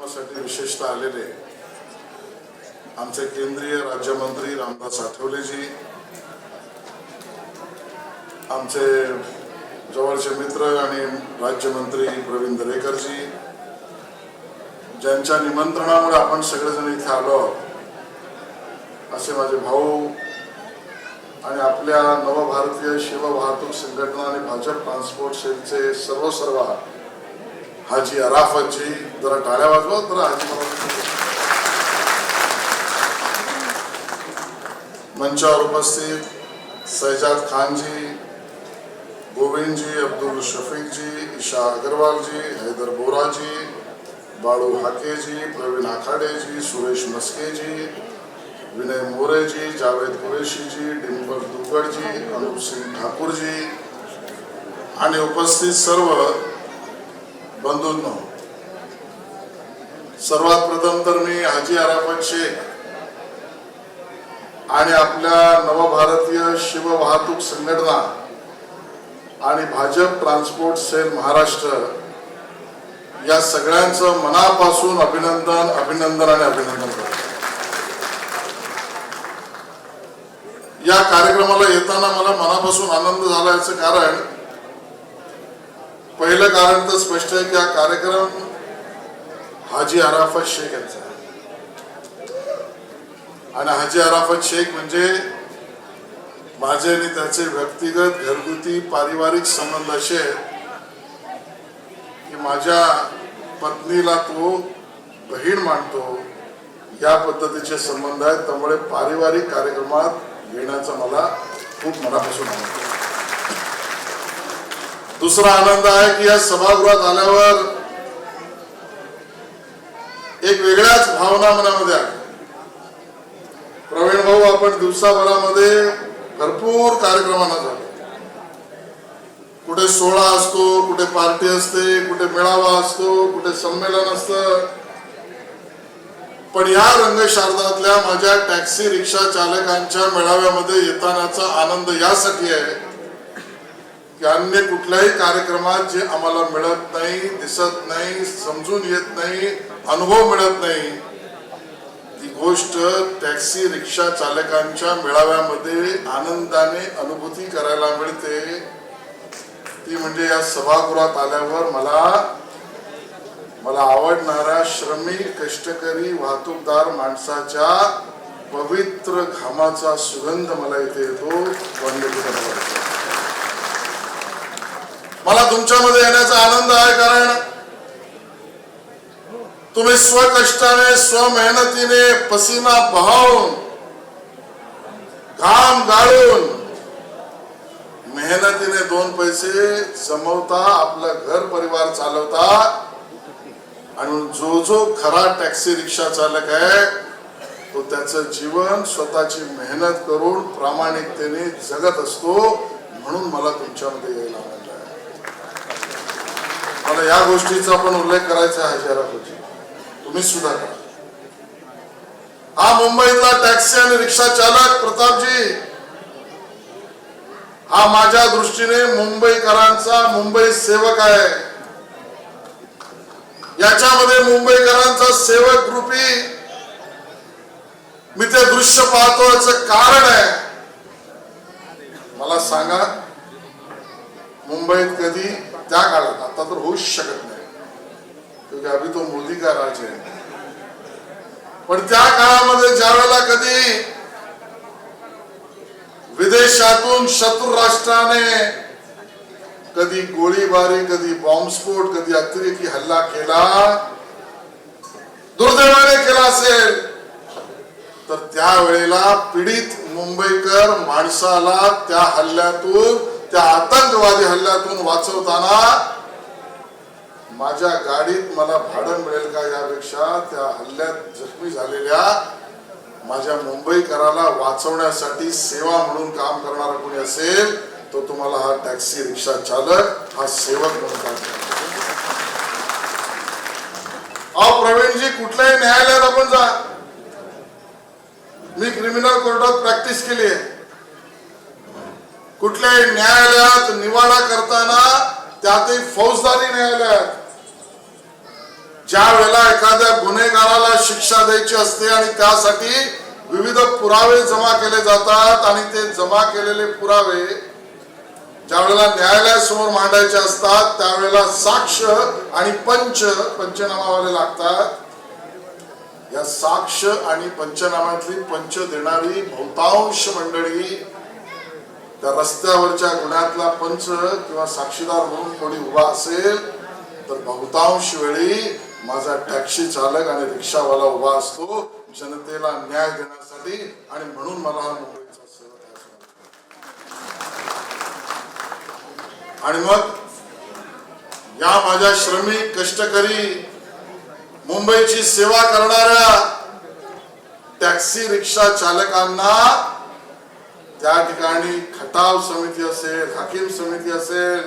साठी विशेषतः आलेले आमचे केंद्रीय राज्यमंत्री रामदास आठवलेजी, आमचे जवळचे मित्र आणि राज्यमंत्री प्रवीण दरेकरजी, ज्यांच्या निमंत्रणामुळे आपण सगळेजण इथे आलो, असे माझे भाऊ आणि आपल्या नवभारतीय शिववाहतूक संघटना आणि भाजप ट्रान्सपोर्ट सेलचे सर्व हाजी अराफतजी, जरा टाळ्या वाजवा जरा हाजी. मंचावर उपस्थित सैजाद खानजी, गोविंदजी, अब्दुल शफीकजी, ईशा अग्रवालजी, हैदर बोराजी, बाळू हाकेजी, प्रवीण आखाडेजी, सुरेश मस्केजी, विनय मोरेजी, जावेद कुरेशीजी, डिंपल दुगडजी, अनुप सिंग ठाकूरजी आणि उपस्थित सर्व बंधूंनो, सर्वात प्रथम तर मी हाजी अराफत शेख आणि आपल्या नवभारतीय शिव वाहतूक संघटना आणि भाजप ट्रान्सपोर्ट सेल महाराष्ट्र या सगळ्यांचं मनापासून अभिनंदन करतो. या कार्यक्रमाला येताना मला मनापासून आनंद झाला. याचं कारण, पहिलं कारण तर स्पष्ट आहे की हा कार्यक्रम हाजी अराफत शेख यांचा आहे. आणि हाजी अराफत शेख म्हणजे माझे आणि त्याचे व्यक्तिगत घरगुती पारिवारिक संबंध असे की माझ्या पत्नीला तो बहीण मानतो, या पद्धतीचे संबंध आहेत. त्यामुळे पारिवारिक कार्यक्रमात येण्याचा मला खूप मनापासून आनंद आहे. दुसरा आनंद आहे की या सभागृहात आल्यावर एक वेगळ्याच भावना मनामध्ये आहे. प्रवीण भाऊ, आपण दिवसाभरामध्ये भरपूर कार्यक्रमांना जातो. कुठे सोहळा असतो, कुठे पार्टी असते, कुठे मेळावा असतो, कुठे संमेलन असतं. पण या रंगशारदातल्या माझ्या टॅक्सी रिक्षा चालकांच्या मेळाव्यामध्ये येतानाचा आनंद यासाठी आहे की अन्य कुठल्याही कार्यक्रमात जे आम्हाला मिळत नाही, दिसत नाही, समजून येत नाही, अनुभव मिळत नाही, ती गोष्ट टॅक्सी रिक्षा चालकांच्या मेळाव्यामध्ये आनंदाने अनुभूती करायला मिळते. ती म्हणजे या सभागृहात आल्यावर मला आवडणाऱ्या श्रमिक कष्टकरी वाहतूकदार माणसाच्या पवित्र घामाचा सुगंध मला इथे येतो. मला तुमच्यामध्ये येण्याचा आनंद आहे, कारण तुम्ही स्वकष्टाने, स्वमेहनतीने, पसीना बहावून, घाम गाळून, मेहनतीने दोन पैसे जमवता, आपलं घर परिवार चालवता. आणि जो खरा टॅक्सी रिक्षा चालक आहे तो त्याचं जीवन स्वतःची मेहनत करून प्रामाणिकतेने जगत असतो. म्हणून मला तुमच्यामध्ये यायला आवडलं आहे. मला या गोष्टीचा पण उल्लेख करायचा आहे. हाजी अराफतजी, तुम्ही सुद्धा करा. हा मुंबईतला टॅक्सी आणि रिक्षा चालक प्रतापजी, हा माझ्या दृष्टीने मुंबईकरांचा मुंबई सेवक आहे. याच्यामध्ये मुंबईकरांचा सेवक रूपी मी ते दृश्य पाहतो. याचं कारण आहे, मला सांगा, मुंबईत कधी त्या काळात, आता तर होऊच शकत नाही क्योंकि अभी तो मोदी का राज है, पण त्या काळामध्ये ज्या वेळेला कधी विदेशातून शत्रू राष्ट्राने कधी गोळीबारी, कधी बॉम्बस्फोट, कधी अतिरेकी हल्ला केला, दुर्दैवाने केला असेल, तर त्यावेळेला पीडित मुंबईकर माणसाला त्या हल्ल्यातून, त्या आतंकवादी हल्ल्यातून वाचवताना माझ्या गाडीत मला भाडं मिळेल का यापेक्षा त्या हल्ल्यात जखमी झालेल्या माझ्या मुंबईकराला वाचवण्यासाठी सेवा म्हणून काम करणारा कोणी असेल तो तुम्हाला हा टॅक्सी रिक्षा चालक, हा सेवक म्हणतात. अहो प्रवीणजी, कुठल्याही न्यायालयात आपण जा, मी क्रिमिनल कोर्टात प्रॅक्टिस केली आहे. कुठल्याही न्यायालयात निवाडा करताना, त्यातही फौजदारी न्यायालयात, ज्या वेळेला एखाद्या गुन्हेगाराला शिक्षा द्यायची असते आणि त्यासाठी विविध पुरावे जमा केले जातात आणि ते जमा केलेले पुरावे ज्या वेळेला न्यायालयासमोर मांडायचे असतात त्यावेळेला साक्ष आणि पंचनामावाले लागतात। या साक्ष आणि पंचनाम्यातली पंच देणारी बहुतांश मंडळी त्या रस्त्यावरच्या गुन्ह्यातला पंच किंवा साक्षीदार म्हणून कोणी उभा असेल तर बहुतांश वेळी माझा टॅक्सी चालक आणि रिक्षावाला उभा असतो जनतेला न्याय देण्यासाठी आणि म्हणून मला हा मुंबईचा सेवक आणि मग या माझ्या श्रमिक कष्टकरी मुंबईची सेवा करणाऱ्या टॅक्सी रिक्षा चालकांना त्या ठिकाणी खटाव समिती असेल हाकीम समिती असेल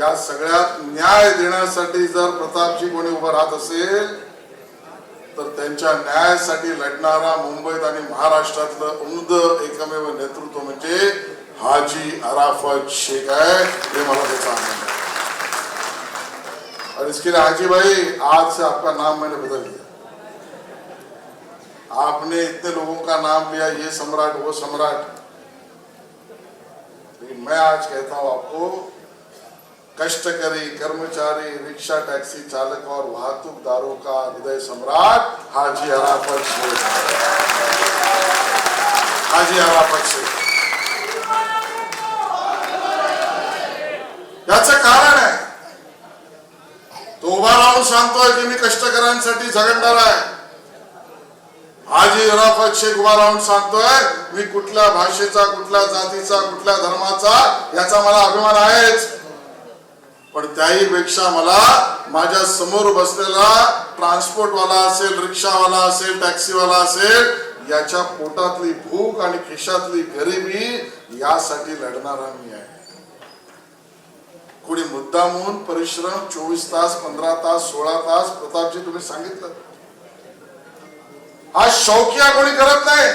या सगळ्यात न्याय देण्यासाठी जर प्रतापजी कोणी उभं राहत असेल तर त्यांच्या न्यायासाठी लढणारा मुंबईत आणि महाराष्ट्रातलं उमद एकमेव नेतृत्व म्हणजे हाजी अराफत शेख है। ये मला त्याचा आनंद है और इसके लिए हाजी भाई आज से आपका नाम मैंने बदल दिया। आपने इतने लोगों का नाम लिया ये सम्राट वो सम्राट, लेकिन मैं आज कहता हूं आपको कष्टकरी कर्मचारी रिक्शा टैक्सी चालक और वाहतूकदारों का हृदय सम्राट हाजी अराफत शेख। हाजी अराफत शेख याचं कारण आहे तो उभा राहून सांगतोय की मी कष्टकऱ्यांसाठी झगडणार आहे। हाजी अराफत शेख उभा राहून सांगतोय मी कुठल्या भाषेचा कुठल्या जातीचा कुठल्या धर्माचा याचा मला अभिमान आहेच, पण त्याही पेक्षा मला माझ्या समोर बसलेला ट्रान्सपोर्टवाला असेल रिक्षावाला असेल टॅक्सीवाला असेल याच्या पोटातली भूक आणि खिशातली गरिबी यासाठी लढणारा मी आहे। कोणी मुद्दामून परिश्रम 24 तास 15 तास 16 तास प्रतापजी तुम्ही सांगितलं हा शौकिया कोणी करत नाही।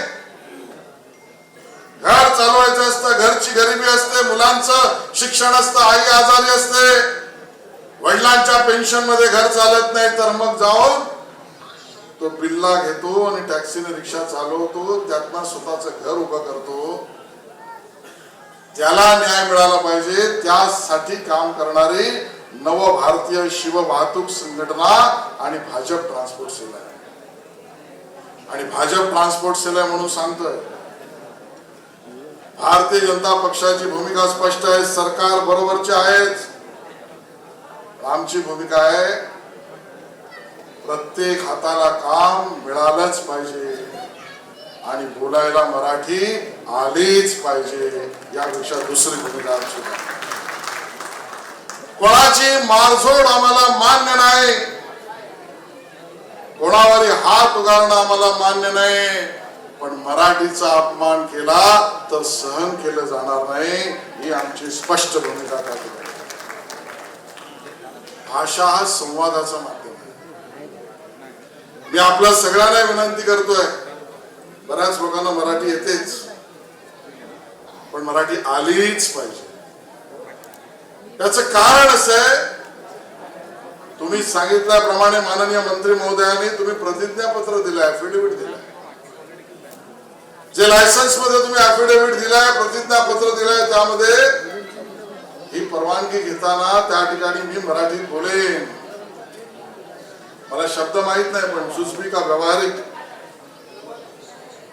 घर चालवायचं असतं घरची गरिबी असते मुलांचं शिक्षण असतं आई आजारी असते वडिलांच्या पेन्शन मध्ये घर चालत नाही तर मग जाऊन तो बिल्ला घेतो आणि टॅक्सीने रिक्षा चालवतो त्यातनं स्वतःचं घर उभं करतो। त्याला न्याय मिळाला पाहिजे त्यासाठी काम करणारी नव भारतीय शिव वाहतूक संघटना आणि भाजप ट्रान्सपोर्ट सेल आहे आणि भाजप ट्रान्सपोर्ट सेल आहे म्हणून सांगतोय भारतीय जनता पक्षाची भूमिका स्पष्ट आहे। सरकार बरोबरचे आहेच, आमची भूमिका आहे प्रत्येक हाताला काम मिळालंच पाहिजे आणि बोलायला मराठी आलीच पाहिजे यापेक्षा दुसरी भूमिका आमची कोणाची मारझोड आम्हाला मान्य नाही, कोणावरही हात उगारणं आम्हाला मान्य नाही, पण मराठीचा अपमान केला तर सहन केलं जाणार नाही ही आमची स्पष्ट भूमिका आहे। भाषा हा संवादाचा माध्यम आहे। मी आपल्या सगळ्यांना विनंती करतोय बऱ्याच लोकांना मराठी येतेच पण मराठी आलीच पाहिजे। त्याचं कारण असं आहे तुम्ही सांगितल्याप्रमाणे माननीय मंत्री महोदयांनी तुम्ही प्रतिज्ञापत्र दिलं ऍफिडेव्हिट दिलं जे लायसन्स मध्ये तुम्ही ऍफिडेव्हिट दिलाय प्रतिज्ञापत्र दिलंय त्यामध्ये ही परवानगी घेताना त्या ठिकाणी मी मराठीत बोलेन मला शब्द माहित नाही पण जुजबी का व्यावहारिक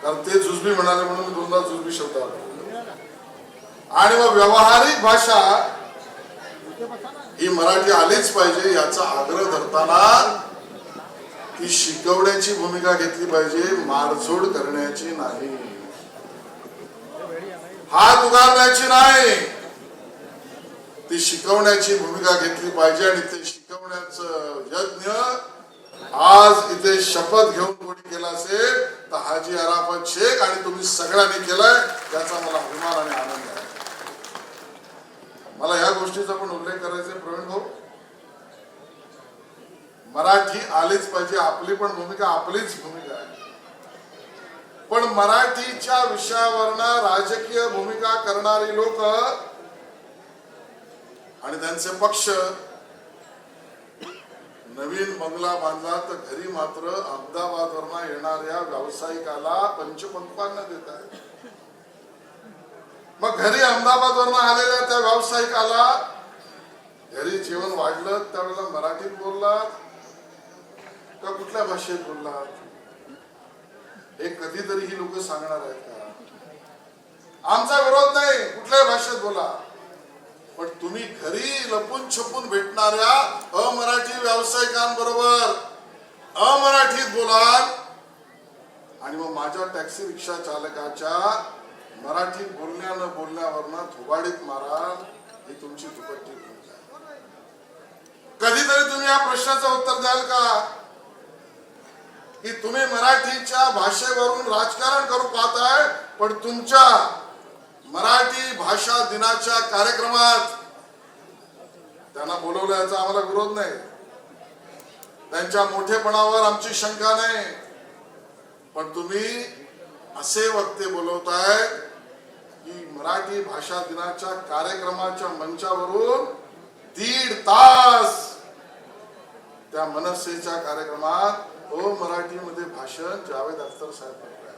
कारण ते जुजबी म्हणाले म्हणून मी दोनदा जुजबी शब्द आणि मग व्यावहारिक भाषा ही मराठी आलीच पाहिजे याचा आग्रह धरताना ती शिकवण्याची भूमिका घेतली पाहिजे मारझोड करण्याची नाही हात उगारण्याची नाही ती शिकवण्याची भूमिका घेतली पाहिजे आणि ते शिकवण्याचं यज्ञ आज इथे शपथ घेऊन कोणी केला असेल तर हाजी अराफत शेख आणि तुम्ही सगळ्यांनी केलाय त्याचा मला अभिमान आणि आनंद आहे। मला या गोष्टीचा पण उल्लेख करायचा आहे प्रवीण भाऊ मराठी आलीच पाहिजे आपली पण भूमिका आपलीच भूमिका आहे पण मराठीच्या विषयावरनं राजकीय भूमिका करणारी लोक आणि त्यांचे पक्ष नवीन बंगला बांधला तर घरी मात्र अहमदाबादवरनं येणाऱ्या व्यावसायिकाला पंचपक्वान्न देत आहे. मग घरी अहमदाबादवरनं आलेल्या त्या व्यावसायिकाला घरी जेवण वाढलं त्यावेळेला मराठीत बोललात का कुठल्या भाषेत बोललात हे कधीतरी ही लोक सांगणार आहेत का? आमचा विरोध नाही, कुठल्याही भाषेत बोला, पण तुम्ही घरी लपून छपून भेटणाऱ्या अमराठी व्यावसायिकांबरोबर अमराठीत बोलाल आणि मग माझ्या टॅक्सी रिक्षा चालकाच्या मराठीत बोलण्यावरनं थोबाडीत माराल, ही तुमची दुपट्टी भूमिका आहे. कधीतरी तुम्ही या प्रश्नाचं उत्तर द्याल का की तुम्ही मराठीच्या भाषेवरून राजकारण करू पाहताय, पण तुमच्या मराठी भाषा दिनाच्या कार्यक्रमात त्यांना बोलवलं याचा आम्हाला विरोध नाही, त्यांच्या मोठेपणावर आमची शंका नाही, पण तुम्ही असे वक्ते बोलवताय की मराठी भाषा दिनाच्या कार्यक्रमाच्या मंचावरून 1.5 तास त्या मनसेच्या कार्यक्रमात मराठीमध्ये भाषण जावेद अख्तर साहेब करताय.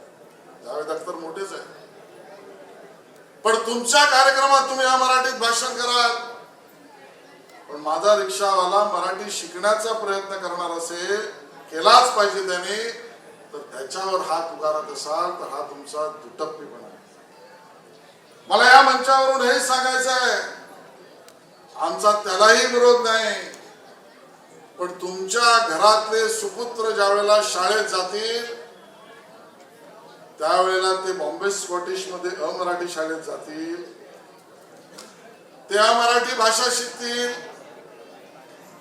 जावेद अख्तर मोठेच आहे, पण तुमच्या कार्यक्रमात तुम्ही मराठीत भाषण कराल, पण माझा रिक्षावाला मराठी शिकण्याचा प्रयत्न करणार असेल, केलाच पाहिजे त्याने, तर त्याच्यावर हात उगारत असाल तर हा तुमचा दुटप्पीपणा आहे. मला या मंचावरून हे सांगायचं आहे, आमचा त्यालाही विरोध नाही, पण तुमच्या घरातले सुपुत्र ज्या वेळेला शाळेत जातील त्यावेळेला ते बॉम्बे स्कॉटिश मध्ये अमराठी शाळेत जातील, ते अमराठी भाषा शिकतील,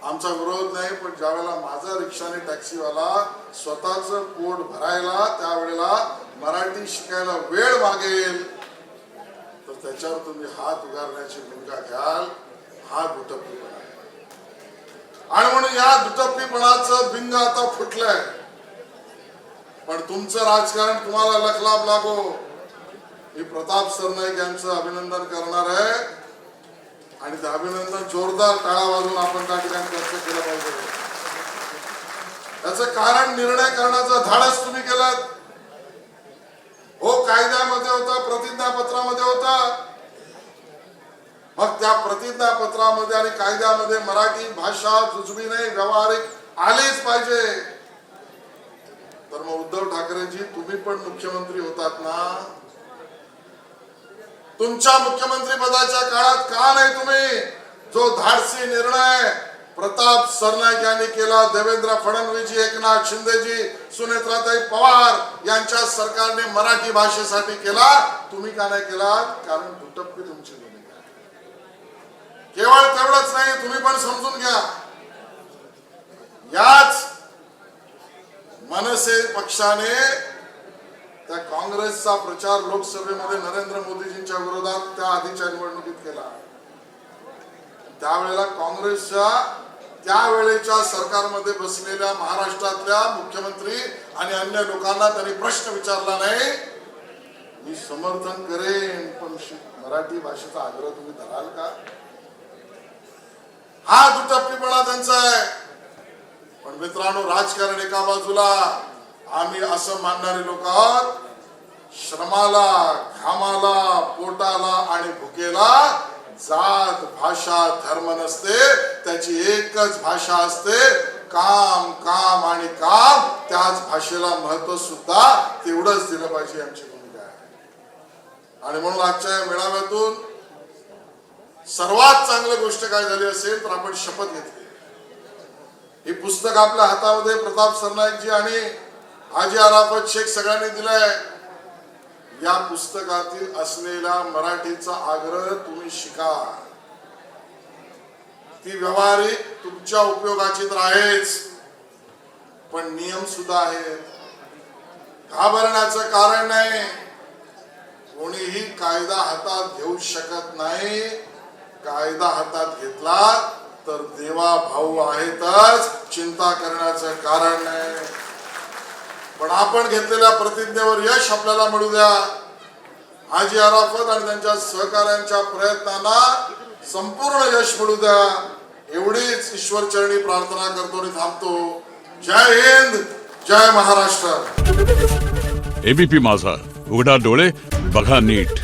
आमचा विरोध नाही, पण ज्या वेळेला माझा रिक्षाने टॅक्सीवाला स्वतःच पोट भरायला त्यावेळेला मराठी शिकायला वेळ मागेल तर त्याच्यावर तुम्ही हात उगारण्याची भूमिका घ्याल, हा दुटप्पीपणा आहे. आणि म्हणून या दुटप्पीपणाचं बिंग आता फुटलंय, पण तुमचं राजकारण तुम्हाला लखलाभ लागो, मी प्रताप सरनाईक यांचं अभिनंदन करणार आहे आणि ते अभिनंदन जोरदार टाळा वाजवून आपण त्या ठिकाणी व्यक्त केलं पाहिजे. त्याचं कारण निर्णय करण्याचं धाडस तुम्ही केलं. हो, कायद्यामध्ये होता, प्रतिज्ञापत्रामध्ये होता, मग त्या प्रतिज्ञापत्रामध्ये आणि कायद्यामध्ये मराठी भाषा जुजबीने व्यावहारिक आलीच पाहिजे. तर मग उद्धव ठाकरेजी तुम्ही पण मुख्यमंत्री होतात ना, तुमच्या मुख्यमंत्री पदाच्या काळात का नाही तुम्ही जो धाडसी निर्णय प्रताप सरनाईक यांनी केला, देवेंद्र फडणवीसजी, एकनाथ शिंदेजी, सुनेत्राताई पवार यांच्या सरकारने मराठी भाषेसाठी केला, तुम्ही का नाही केला? कारण दुटप्पी तुमची भूमिका आहे. केवळ तेवढंच नाही, तुम्ही पण समजून घ्या, याच मनसे पक्षाने त्या काँग्रेसचा प्रचार लोकसभेमध्ये नरेंद्र मोदीजींच्या विरोधात त्या आधीच्या निवडणुकीत केला. त्यावेळेला काँग्रेसच्या त्यावेळेच्या सरकारमध्ये बसलेल्या महाराष्ट्रातल्या मुख्यमंत्री आणि अन्य लोकांना त्यांनी प्रश्न विचारला नाही. मी समर्थन करेन, पण मराठी भाषेचा आग्रह तुम्ही धराल का? हा दुटप्पीपणा त्यांचा आहे. पण मित्रांनो, राजकारण एका बाजूला, आम्ही असं मानणारे लोक आहोत, श्रमाला, घामाला, पोटाला आणि भुकेला जात, भाषा, धर्म नसते, त्याची एकच भाषा असते, काम, काम आणि काम. त्याच भाषेला महत्व सुद्धा तेवढंच दिलं पाहिजे, आमची भूमिका आहे. आणि म्हणून आजच्या मेळाव्यातून सर्वात चांगली गोष्ट काय झाली असेल तर आपण शपथ घेतली. हे पुस्तक आपल्या हातामध्ये प्रताप सरनाईकजी आणि हाजी अराफत शेख सगळ्यांनी दिलंय. या पुस्तकातील असलेला मराठीचा आग्रह तुम्ही शिका, ती व्यवहारिक तुमच्या उपयोगाची तर आहेच, पण नियम सुद्धा आहेत. घाबरण्याचं कारण नाही, कोणीही कायदा हातात घेऊ शकत नाही. कायदा हातात घेतला तर देवा भाऊ आहेतच, चिंता करण्याचं कारण नाही. पण आपण घेतलेल्या प्रतिज्ञेवर यश आपल्याला मिळू द्या. हाजी अराफत आणि त्यांच्या सहकाऱ्यांच्या प्रयत्नांना संपूर्ण यश मिळू द्या. एवढीच ईश्वरचरणी प्रार्थना करतो आणि थांबतो. जय हिंद, जय महाराष्ट्र. एबीपी माझा, उघडा डोळे बघा नीट.